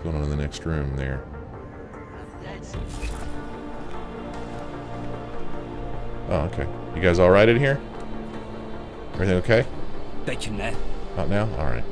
going on in the next room there? Oh, okay. You guys all right in here? Everything okay? Not now? All right.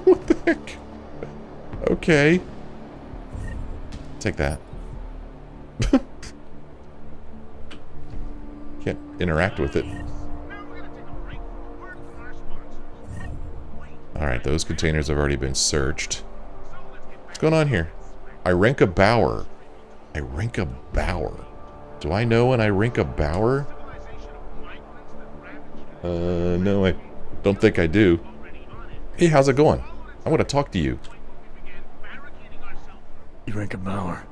What the heck? Okay. Take that. Can't interact with it. Alright, those containers have already been searched. What's going on here? Irenka Bauer. Irenka Bauer. Do I know an Irenka Bauer? No, I don't think I do. Hey, how's it going? I want to talk to you. Irenka Bauer.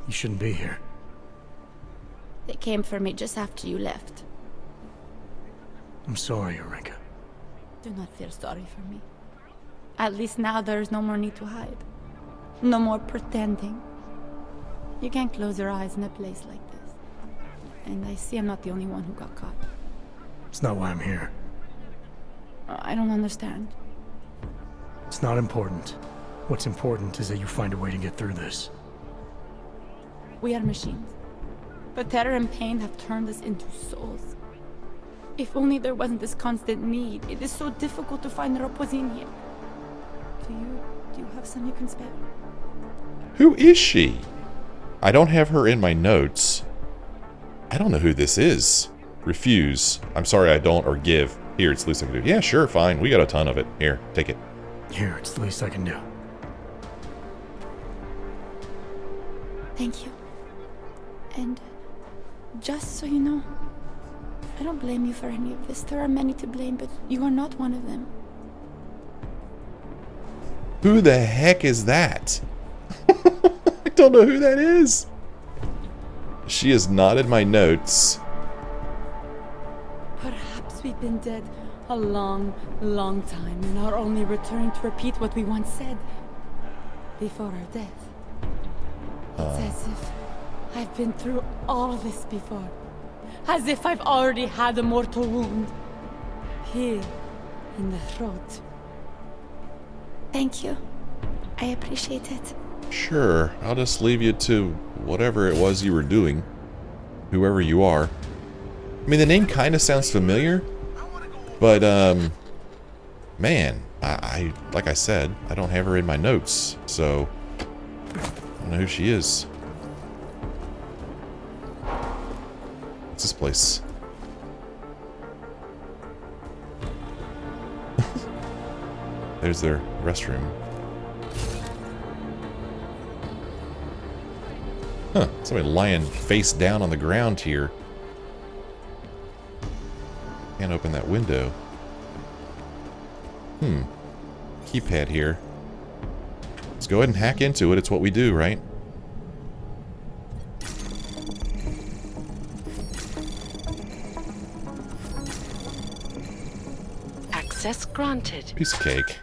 You shouldn't be here. They came for me just after you left. I'm sorry, Irenka. Do not feel sorry for me. At least now there is no more need to hide. No more pretending. You can't close your eyes in a place like this. And I see I'm not the only one who got caught. It's not why I'm here. I don't understand. It's not important. What's important is that you find a way to get through this. We are machines. But terror and pain have turned us into souls. If only there wasn't this constant need. It is so difficult to find the Rapozin here. Do you have some you can spare? Who is she? I don't have her in my notes. I don't know who this is. Refuse. I'm sorry I don't, or give. Here, it's the least I can do. Yeah, sure, fine. We got a ton of it. Here, take it. Here, it's the least I can do. Thank you. And just so you know, I don't blame you for any of this. There are many to blame, but you are not one of them. Who the heck is that? I don't know who that is. She is not in my notes. Perhaps we've been dead a long, long time and are only returning to repeat what we once said before our death. It's as if I've been through all this before. As if I've already had a mortal wound. Here, in the throat. Thank you. I appreciate it. Sure, I'll just leave you to whatever it was you were doing. Whoever you are. I mean, the name kind of sounds familiar. But, man, I like I said, I don't have her in my notes. So, I don't know who she is. What's this place? There's their restroom. Huh, somebody lying face down on the ground here. Can't open that window. Keypad here. Let's go ahead and hack into it. It's what we do, right? Access granted. Piece of cake.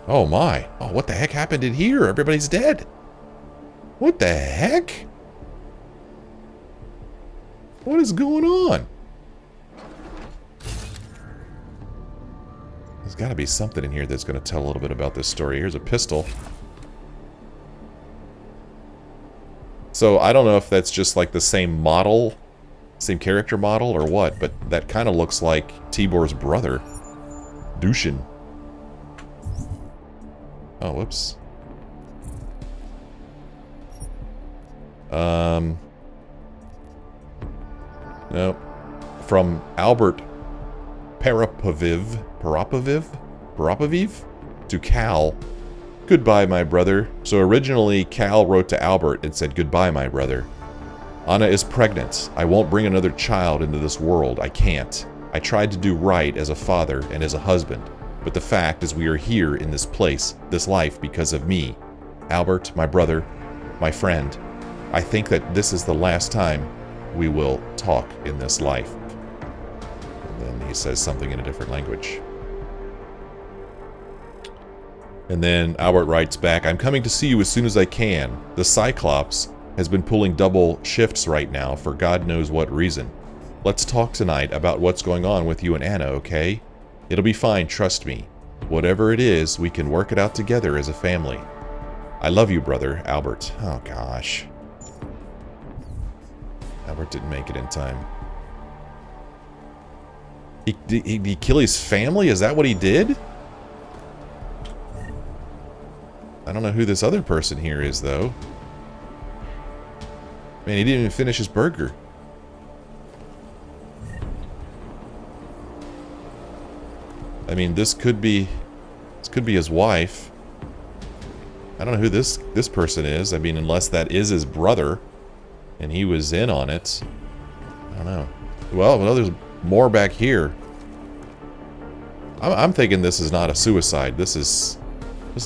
Oh my. Oh, what the heck happened in here? Everybody's dead. What the heck? What is going on? There's got to be something in here that's going to tell a little bit about this story. Here's a pistol. So I don't know if that's just like the same model, same character model or what, but that kind of looks like Tibor's brother, Dushin. Oh, whoops. Nope. From Albert Parapoviv to Cal. Goodbye, my brother. So originally, Cal wrote to Albert and said, goodbye, my brother. Anna is pregnant. I won't bring another child into this world. I can't. I tried to do right as a father and as a husband. But the fact is we are here in this place, this life, because of me. Albert, my brother, my friend. I think that this is the last time we will talk in this life. And then he says something in a different language. And then Albert writes back, I'm coming to see you as soon as I can. The Cyclops has been pulling double shifts right now for God knows what reason. Let's talk tonight about what's going on with you and Anna, okay? It'll be fine, trust me. Whatever it is, we can work it out together as a family. I love you, brother, Albert. Oh, gosh. Albert didn't make it in time. Did he kill his family? Is that what he did? I don't know who this other person here is, though. Man, he didn't even finish his burger. I mean, this could be his wife. I don't know who this person is. I mean, unless that is his brother, and he was in on it. I don't know. Well, there's more back here. I'm thinking this is not a suicide. This is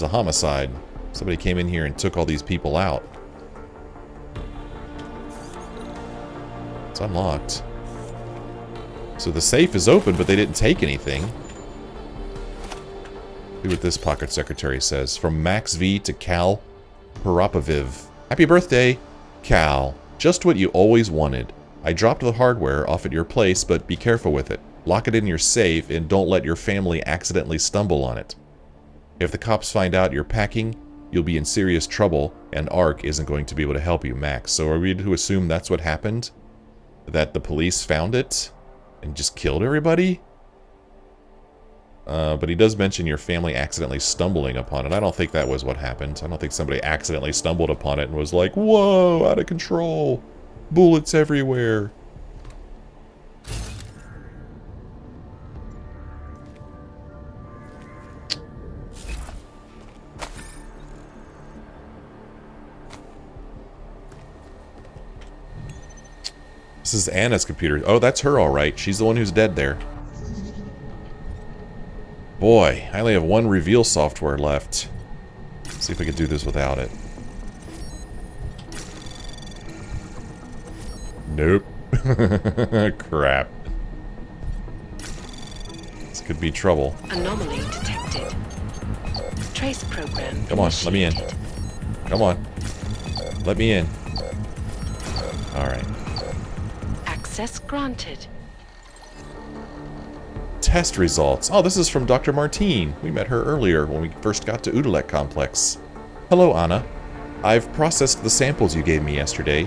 a homicide. Somebody came in here and took all these people out. It's unlocked. So the safe is open, but they didn't take anything. See what this pocket secretary says. From Max V to Cal Parapoviv. Happy birthday, Cal. Just what you always wanted. I dropped the hardware off at your place, but be careful with it. Lock it in your safe and don't let your family accidentally stumble on it. If the cops find out you're packing, you'll be in serious trouble, and ARC isn't going to be able to help you, Max. So are we to assume that's what happened? That the police found it and just killed everybody? But he does mention your family accidentally stumbling upon it. I don't think that was what happened. I don't think somebody accidentally stumbled upon it and was like, whoa, out of control. Bullets everywhere. This is Anna's computer. Oh, that's her all right. She's the one who's dead there. Boy, I only have one reveal software left. Let's see if we can do this without it. Nope. Crap. This could be trouble. Anomaly detected. Trace program. Come on, let me in. Come on. Let me in. Alright. Access granted. Test results. Oh, this is from Dr. Martine. We met her earlier when we first got to Udalek Complex. Hello, Anna. I've processed the samples you gave me yesterday.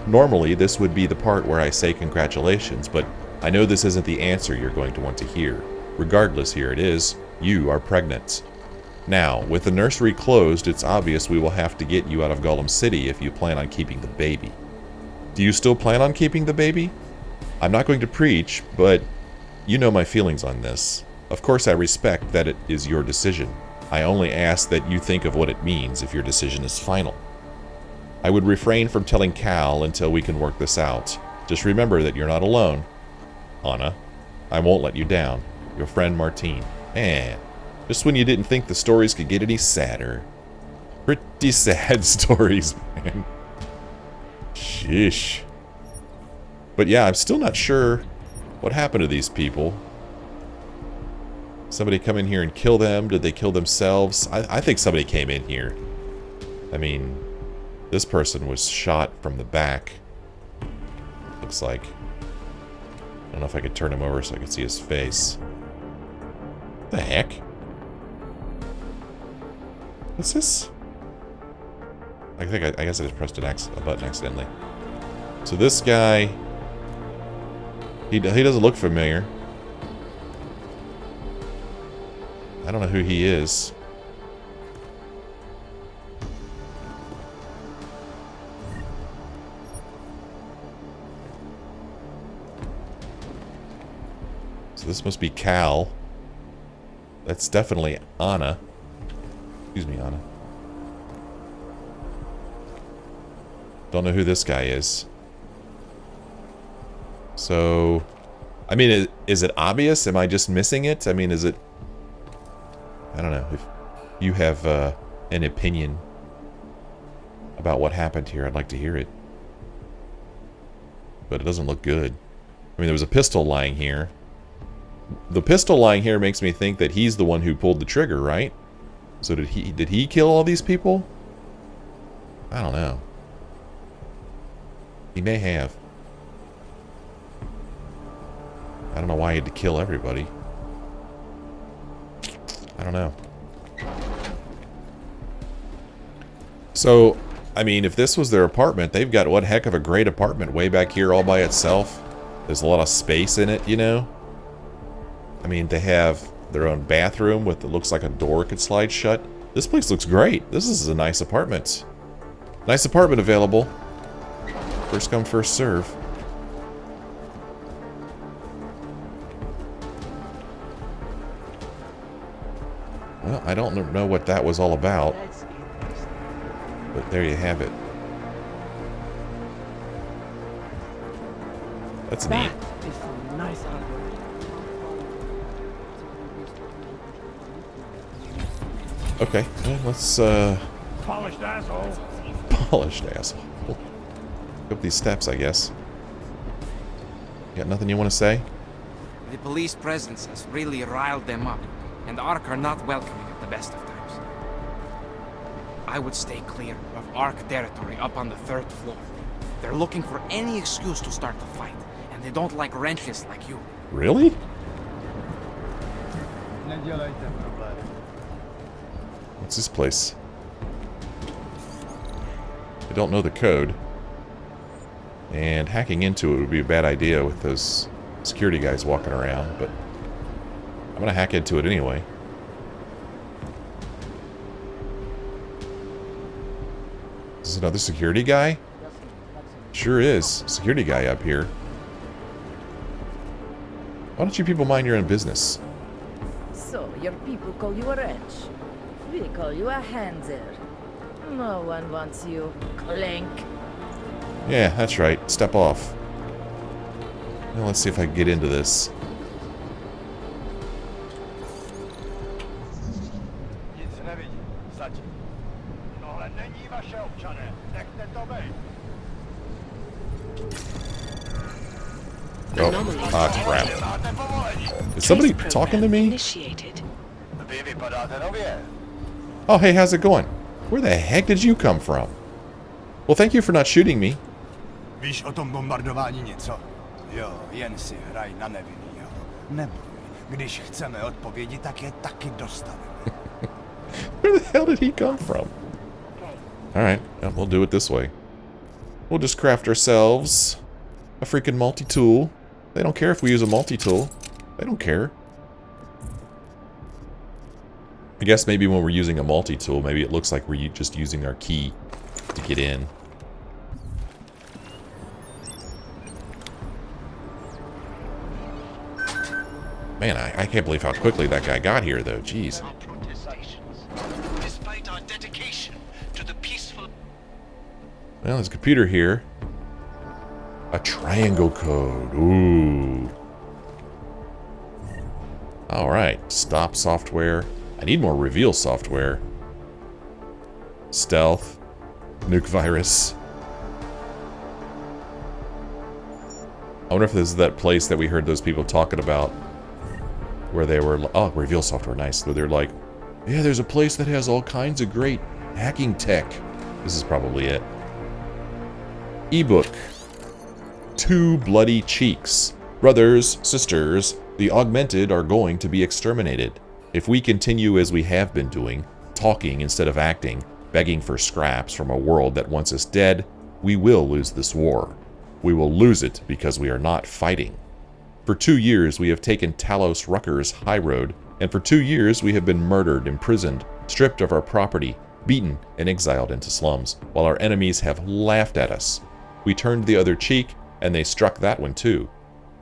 Normally, this would be the part where I say congratulations, but I know this isn't the answer you're going to want to hear. Regardless, here it is. You are pregnant. Now, with the nursery closed, it's obvious we will have to get you out of Golem City if you plan on keeping the baby. Do you still plan on keeping the baby? I'm not going to preach, but you know my feelings on this. Of course I respect that it is your decision. I only ask that you think of what it means if your decision is final. I would refrain from telling Cal until we can work this out. Just remember that you're not alone. Anna, I won't let you down. Your friend Martine. Man, just when you didn't think the stories could get any sadder. Pretty sad stories, man. Sheesh. But yeah, I'm still not sure what happened to these people. Somebody come in here and kill them? Did they kill themselves? I think somebody came in here. I mean, this person was shot from the back. Looks like. I don't know if I could turn him over so I could see his face. What the heck? What's this? I guess I just pressed a button accidentally. So this guy, he doesn't look familiar. I don't know who he is. So this must be Cal. That's definitely Anna. Excuse me, Anna. Don't know who this guy is. So, I mean, is it obvious? Am I just missing it? I mean, is it... I don't know. If you have an opinion about what happened here, I'd like to hear it. But it doesn't look good. I mean, there was a pistol lying here. The pistol lying here makes me think that he's the one who pulled the trigger, right? So did he kill all these people? I don't know. He may have. I don't know why he had to kill everybody. I don't know. So, I mean, if this was their apartment, they've got one heck of a great apartment way back here all by itself. There's a lot of space in it, you know? I mean, they have their own bathroom with, it looks like a door could slide shut. This place looks great. This is a nice apartment. Nice apartment available. First come, first serve. Well, I don't know what that was all about. But there you have it. That's neat. Okay, well, let's Polished asshole. polished asshole. Up these steps, I guess. You got nothing you want to say? The police presence has really riled them up, and Ark are not welcoming at the best of times. I would stay clear of Ark territory up on the 3rd floor. They're looking for any excuse to start the fight, and they don't like wrenches like you. Really? What's this place? I don't know the code. And hacking into it would be a bad idea with those security guys walking around, but I'm gonna hack into it anyway. Is this another security guy? Sure is. Security guy up here. Why don't you people mind your own business? So, your people call you a wretch. We call you a handser. No one wants you. Clink. Yeah, that's right. Step off. Now let's see if I can get into this. Oh, crap. Is somebody talking to me? Initiated. Oh, hey, how's it going? Where the heck did you come from? Well, thank you for not shooting me. Víš o tom bombardování něco? Jo, jen si hraj na nevinný, jo. Neboj, když chceme odpovědi, tak je taky dostaneme. Where the hell did he come from? Alright, we'll do it this way. We'll just craft ourselves a freaking multi-tool. They don't care if we use a multi-tool. They don't care. I guess maybe when we're using a multi-tool, maybe it looks like we're just using our key to get in. Man, I can't believe how quickly that guy got here, though. Jeez. Despite our dedication to the peaceful. Well, there's a computer here. A triangle code. Ooh. Alright. Stop software. I need more reveal software. Stealth. Nuke virus. I wonder if this is that place that we heard those people talking about. Where they were, oh, reveal software, nice. Where they're like, yeah, there's a place that has all kinds of great hacking tech. This is probably it. Ebook. 2 bloody cheeks. Brothers, sisters, the augmented are going to be exterminated. If we continue as we have been doing, talking instead of acting, begging for scraps from a world that wants us dead, we will lose this war. We will lose it because we are not fighting. For 2 years, we have taken Talos Rucker's high road, and for 2 years, we have been murdered, imprisoned, stripped of our property, beaten, and exiled into slums, while our enemies have laughed at us. We turned the other cheek, and they struck that one too.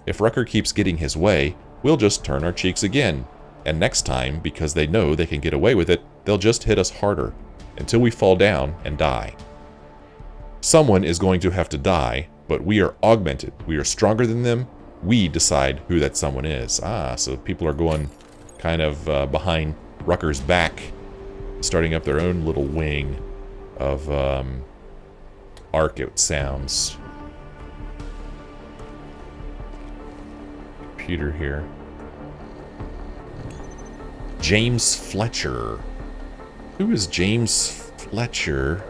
If Rucker keeps getting his way, we'll just turn our cheeks again. And next time, because they know they can get away with it, they'll just hit us harder, until we fall down and die. Someone is going to have to die, but we are augmented. We are stronger than them. We decide who that someone is. Ah, so people are going kind of behind Rucker's back, starting up their own little wing of Ark, it sounds. Computer here. James Fletcher. Who is James Fletcher?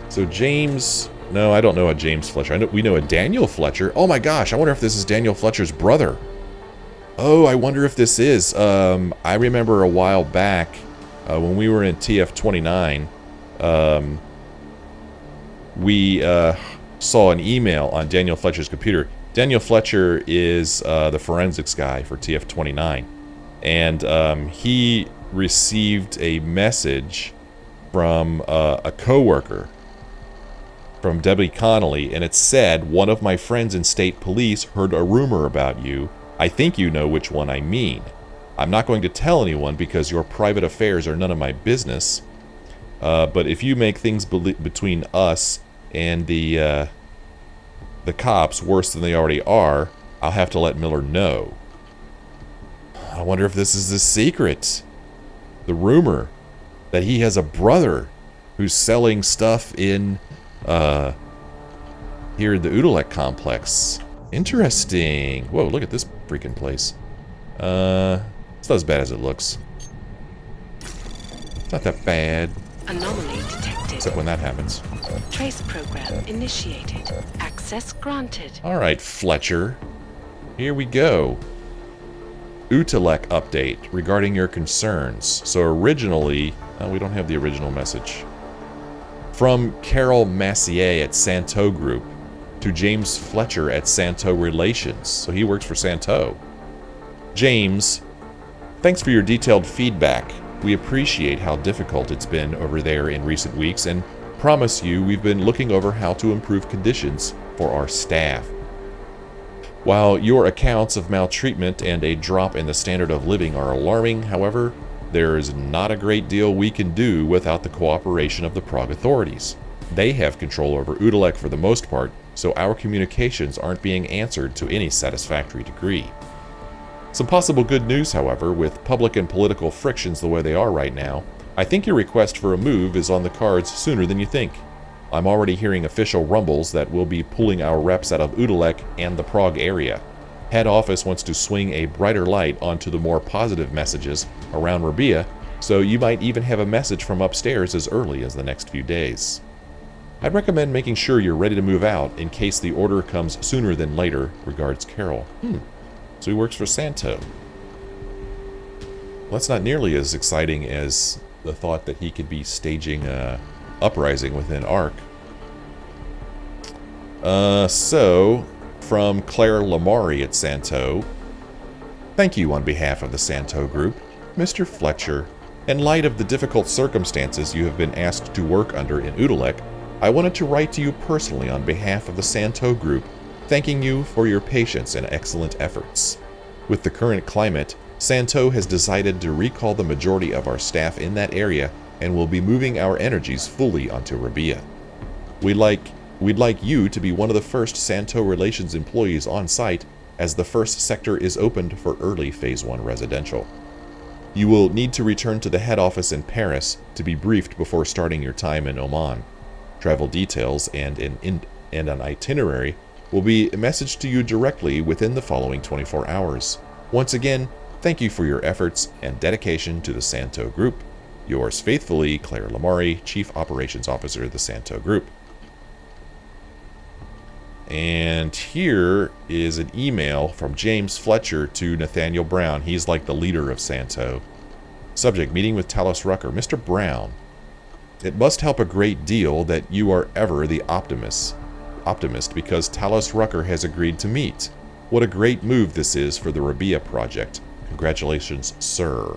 So James... No, I don't know a James Fletcher. We know a Daniel Fletcher. Oh my gosh, I wonder if this is Daniel Fletcher's brother. Oh, I wonder if this is. I remember a while back when we were in TF29, we saw an email on Daniel Fletcher's computer. Daniel Fletcher is the forensics guy for TF29. And he received a message from a coworker, from Debbie Connolly, and it said, "One of my friends in state police heard a rumor about you. I think you know which one I mean. I'm not going to tell anyone because your private affairs are none of my business. But if you make things between us and the cops worse than they already are, I'll have to let Miller know." I wonder if this is the secret. The rumor that he has a brother who's selling stuff in here in the Udalek complex. Interesting. Whoa, look at this freaking place. It's not as bad as it looks. It's not that bad. Anomaly detected. Except when that happens. Trace program initiated. Access granted. Alright, Fletcher. Here we go. Utalek update regarding your concerns. So originally, we don't have the original message. From Carol Massier at Santo Group to James Fletcher at Santo Relations. So he works for Santo. James, thanks for your detailed feedback. We appreciate how difficult it's been over there in recent weeks and promise you we've been looking over how to improve conditions for our staff. While your accounts of maltreatment and a drop in the standard of living are alarming, however, there is not a great deal we can do without the cooperation of the Prague authorities. They have control over Udalek for the most part, so our communications aren't being answered to any satisfactory degree. Some possible good news, however, with public and political frictions the way they are right now, I think your request for a move is on the cards sooner than you think. I'm already hearing official rumbles that we'll be pulling our reps out of Udalek and the Prague area. Head office wants to swing a brighter light onto the more positive messages around Rabia, so you might even have a message from upstairs as early as the next few days. I'd recommend making sure you're ready to move out in case the order comes sooner than later. Regards, Carol. So he works for Santo. Well, that's not nearly as exciting as the thought that he could be staging a uprising within ARC. So, from Claire Lamari at Santo. Thank you on behalf of the Santo Group, Mr. Fletcher. In light of the difficult circumstances you have been asked to work under in Udalek, I wanted to write to you personally on behalf of the Santo Group, thanking you for your patience and excellent efforts. With the current climate, Santo has decided to recall the majority of our staff in that area and will be moving our energies fully onto Rabia. We'd like you to be one of the first Santo Relations employees on site, as the first sector is opened for early Phase 1 residential. You will need to return to the head office in Paris to be briefed before starting your time in Oman. Travel details and an itinerary will be messaged to you directly within the following 24 hours. Once again, thank you for your efforts and dedication to the Santo Group. Yours faithfully, Claire Lamari, Chief Operations Officer of the Santo Group. And here is an email from James Fletcher to Nathaniel Brown. He's like the leader of Santo. Subject, meeting with Talos Rucker. Mr. Brown, it must help a great deal that you are ever the optimist because Talos Rucker has agreed to meet. What a great move this is for the Rabia project. Congratulations, sir.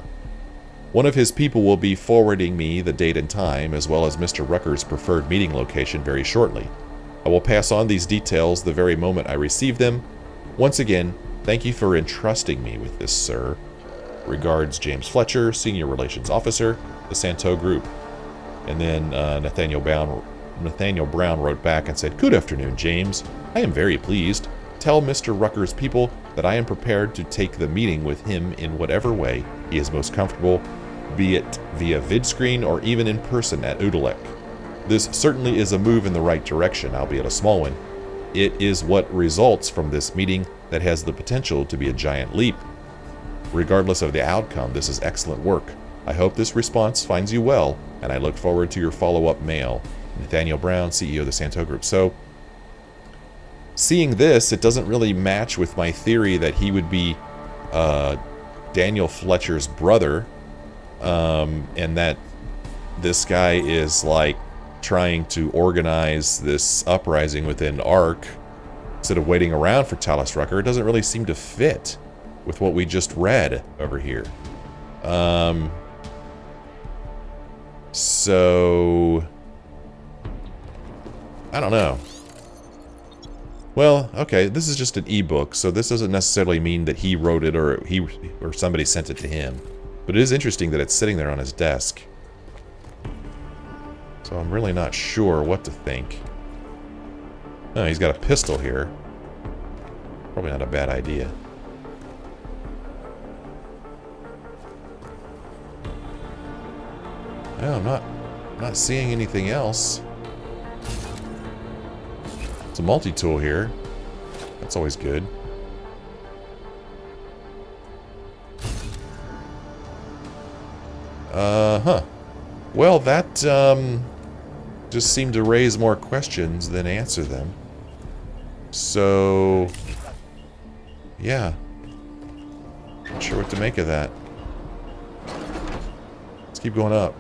One of his people will be forwarding me the date and time, as well as Mr. Rucker's preferred meeting location very shortly. I will pass on these details the very moment I receive them. Once again, thank you for entrusting me with this, sir. Regards, James Fletcher, Senior Relations Officer, the Santo Group. And then Nathaniel Brown wrote back and said, "Good afternoon, James. I am very pleased. Tell Mr. Rucker's people that I am prepared to take the meeting with him in whatever way he is most comfortable, be it via vidscreen or even in person at Udalek. This certainly is a move in the right direction, albeit a small one. It is what results from this meeting that has the potential to be a giant leap. Regardless of the outcome, this is excellent work. I hope this response finds you well, and I look forward to your follow-up mail. Nathaniel Brown, CEO of the Santo Group. So, seeing this, it doesn't really match with my theory that he would be Daniel Fletcher's brother, and that this guy is like trying to organize this uprising within ARC instead of waiting around for Talus Rucker. It doesn't really seem to fit with what we just read over here. So I don't know. Well, okay, this is just an ebook, so this doesn't necessarily mean that he wrote it or somebody sent it to him. But it is interesting that it's sitting there on his desk. So I'm really not sure what to think. Oh, he's got a pistol here. Probably not a bad idea. No, I'm not seeing anything else. It's a multi-tool here. That's always good. Huh. Well, that just seemed to raise more questions than answer them. So, yeah. Not sure what to make of that. Let's keep going up.